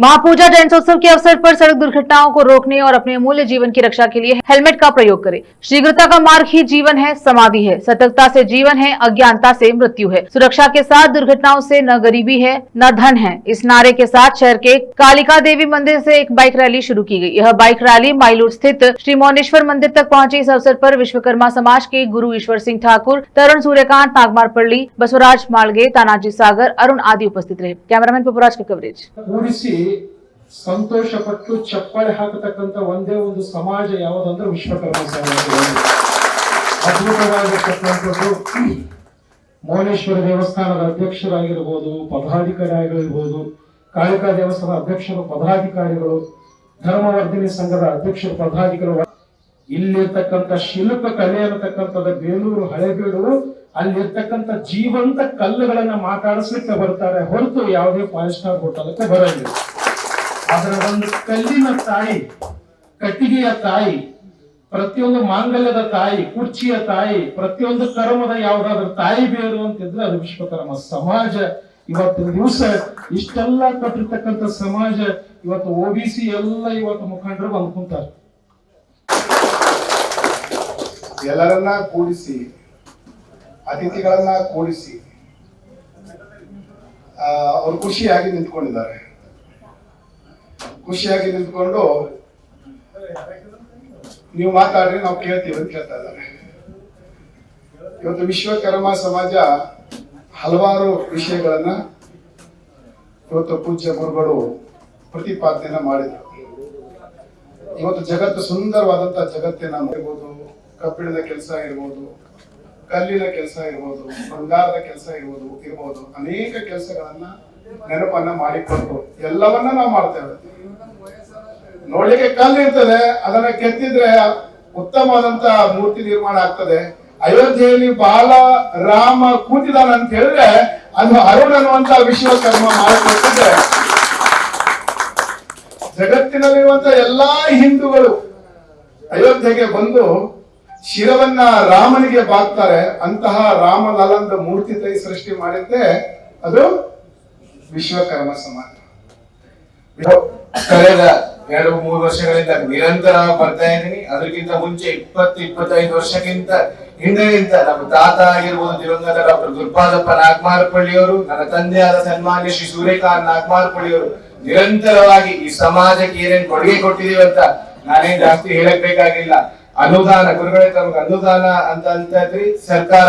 महापूजा जयंत्योत्सव के अवसर पर सड़क दुर्घटनाओं को रोकने और अपने अमूल्य जीवन की रक्षा के लिए हेलमेट का प्रयोग करें। शीघ्रता का मार्ग ही जीवन है, समाधि है। सतर्कता से जीवन है, अज्ञानता से मृत्यु है। सुरक्षा के साथ दुर्घटनाओं से न गरीबी है न धन है। इस नारे के साथ शहर के कालिका देवी मंदिर से एक बाइक रैली शुरू की गई। यह बाइक रैली माइलूर स्थित श्री मौनेश्वर मंदिर तक पहुंची। इस अवसर पर विश्वकर्मा समाज के गुरु ईश्वर सिंह ठाकुर, तरुण सूर्यकांत, नागमारपल्ली, बसवराज मालगे, तानाजी सागर, अरुण आदि उपस्थित रहे। कैमरामैन पपुराज का कवरेज। ಸಂತೋಷ ಪಟ್ಟು ಚಪ್ಪಾಳೆ ಹಾಕತಕ್ಕಂತ ಒಂದೇ ಒಂದು ಸಮಾಜ ಯಾವುದಂದ್ರೆ ವಿಶ್ವಕರ್ಮ ಸಮಾಜ. ಅದ್ಭುತವಾಗಿರ್ತಕ್ಕಂಥದ್ದು ಮೌನೇಶ್ವರ ದೇವಸ್ಥಾನದ ಅಧ್ಯಕ್ಷರಾಗಿರ್ಬೋದು, ಪದಾಧಿಕಾರಿಗಳಿರ್ಬೋದು, ಕಾಳಿಕಾ ದೇವಸ್ಥಾನದ ಅಧ್ಯಕ್ಷರು, ಪದಾಧಿಕಾರಿಗಳು, ಧರ್ಮವರ್ಧಿನಿ ಸಂಘದ ಅಧ್ಯಕ್ಷರು, ಪದಾಧಿಕಾರಿಗಳು, ಇಲ್ಲಿರ್ತಕ್ಕಂಥ ಶಿಲ್ಪ ಕಲೆ ಅನ್ನತಕ್ಕಂಥದ್ದು ಬೇಲೂರು ಹಳೆಬೀಡು, ಅಲ್ಲಿರ್ತಕ್ಕಂಥ ಜೀವಂತ ಕಲ್ಲುಗಳನ್ನ ಮಾತಾಡಿಸ್ಲಿಕ್ಕೆ ಬರ್ತಾರೆ ಹೊರತು ಯಾವುದೇ 5 ಸ್ಟಾರ್ ಹೋಟೆಲ್ಗೆ ಬರೋದಿಲ್ಲ. ಅದರ ಒಂದು ಕಲ್ಲಿನ ತಾಯಿ, ಕಟ್ಟಿಗೆಯ ತಾಯಿ, ಪ್ರತಿಯೊಂದು ಮಾಂಗಲ್ಯದ ತಾಯಿ, ಕುರ್ಚಿಯ ತಾಯಿ, ಪ್ರತಿಯೊಂದು ಕರ್ಮದ ಯಾವುದಾದ್ರೂ ತಾಯಿ ಬೇರು ಅಂತಿದ್ರೆ ಅದು ವಿಶ್ವಕರ್ಮ ಸಮಾಜ. ಇವತ್ತಿನ ದಿವಸ ಇಷ್ಟೆಲ್ಲ ಕಟ್ಟಿರ್ತಕ್ಕಂಥ ಸಮಾಜ ಇವತ್ತು OBC ಎಲ್ಲ ಇವತ್ತು ಮುಖಂಡರು ಬಂದು ಕುಂತಾರೆ. ಎಲ್ಲರನ್ನ ಕೂಡಿಸಿ, ಅತಿಥಿಗಳನ್ನ ಕೂಡಿಸಿ ಅವರು ಖುಷಿಯಾಗಿ ನಿಂತ್ಕೊಂಡಿದ್ದಾರೆ. ಖುಷಿಯಾಗಿ ನಿಂತ್ಕೊಂಡು ನೀವು ಮಾತಾಡ್ರಿ, ನಾವು ಕೇಳ್ತೀವಿ ಅಂತ ಕೇಳ್ತಾ ಇದ್ದಾರೆ. ಇವತ್ತು ವಿಶ್ವಕರ್ಮ ಸಮಾಜ ಹಲವಾರು ವಿಷಯಗಳನ್ನ ಇವತ್ತು ಪೂಜ್ಯ ಗುರುಗಳು ಪ್ರತಿಪಾದನೆಯನ್ನ ಮಾಡಿದ್ರು. ಇವತ್ತು ಜಗತ್ತು ಸುಂದರವಾದಂತಹ ಜಗತ್ತಿನ ಇರ್ಬೋದು, ಕಬ್ಬಿಣದ ಕೆಲಸ ಇರ್ಬೋದು, ಕಲ್ಲಿನ ಕೆಲಸ ಇರ್ಬೋದು, ಬಂಗಾರದ ಕೆಲಸ ಇರ್ಬೋದು, ಅನೇಕ ಕೆಲಸಗಳನ್ನ ನೆನಪನ್ನ ಮಾಡಿಕೊಟ್ಟು ಎಲ್ಲವನ್ನ ನಾವು ಮಾಡ್ತೇವೆ. ನೋಡ್ಲಿಕ್ಕೆ ಕಲ್ಲು ಇರ್ತದೆ, ಅದನ್ನ ಕೆತ್ತಿದ್ರೆ ಉತ್ತಮವಾದಂತ ಮೂರ್ತಿ ನಿರ್ಮಾಣ ಆಗ್ತದೆ. ಅಯೋಧ್ಯೆಯಲ್ಲಿ ಬಾಲ ರಾಮ ಕೂತಿದಾನ ಅಂತ ಹೇಳಿದ್ರೆ ಅದು ಅರುಣ್ ಅನ್ನುವಂತ ವಿಶ್ವಕರ್ಮ ಮಾಡಿಕೊಟ್ಟಿದ್ರೆ ಜಗತ್ತಿನಲ್ಲಿರುವಂತ ಎಲ್ಲಾ ಹಿಂದೂಗಳು ಅಯೋಧ್ಯೆಗೆ ಬಂದು ಶಿರವನ್ನ ರಾಮನಿಗೆ ಬಾಗ್ತಾರೆ. ಅಂತಹ ರಾಮಲಲ್ಲಂದ ಮೂರ್ತಿ ತೈ ಸೃಷ್ಟಿ ಮಾಡಿದ್ದೆ ಅದು ವಿಶ್ವಕರ್ಮ ಸಮಾಜ. ಕಳೆದ 2-3 ವರ್ಷಗಳಿಂದ ನಿರಂತರವಾಗಿ ಬರ್ತಾ ಇದ್ದೀನಿ. ಅದಕ್ಕಿಂತ ಮುಂಚೆ 20-25 ವರ್ಷಕ್ಕಿಂತ ಹಿಂದಿನಿಂದ ನಮ್ಮ ತಾತ ಆಗಿರ್ಬೋದು, ದಿವಂಗತ ಡಾಕ್ಟರ್ ಗುರುಪಾದಪ್ಪ ನಾಗಮಾರಪಳ್ಳಿಯವರು, ನನ್ನ ತಂದೆಯಾದ ಸನ್ಮಾನ್ಯ ಶ್ರೀ ಸೂರ್ಯಕಾಂತ್ ನಾಗಮಾರಪಳ್ಳಿಯವರು ನಿರಂತರವಾಗಿ ಈ ಸಮಾಜಕ್ಕೆ ಏನೇನು ಕೊಡುಗೆ ಕೊಟ್ಟಿದೀವಿ ಅಂತ ನಾನೇನ್ ಜಾಸ್ತಿ ಹೇಳಕ್ ಬೇಕಾಗಿಲ್ಲ. ಅನುದಾನ ಗುರುಗಳೇ, ತಮಗೆ ಅನುದಾನ ಅಂತ ಸರ್ಕಾರ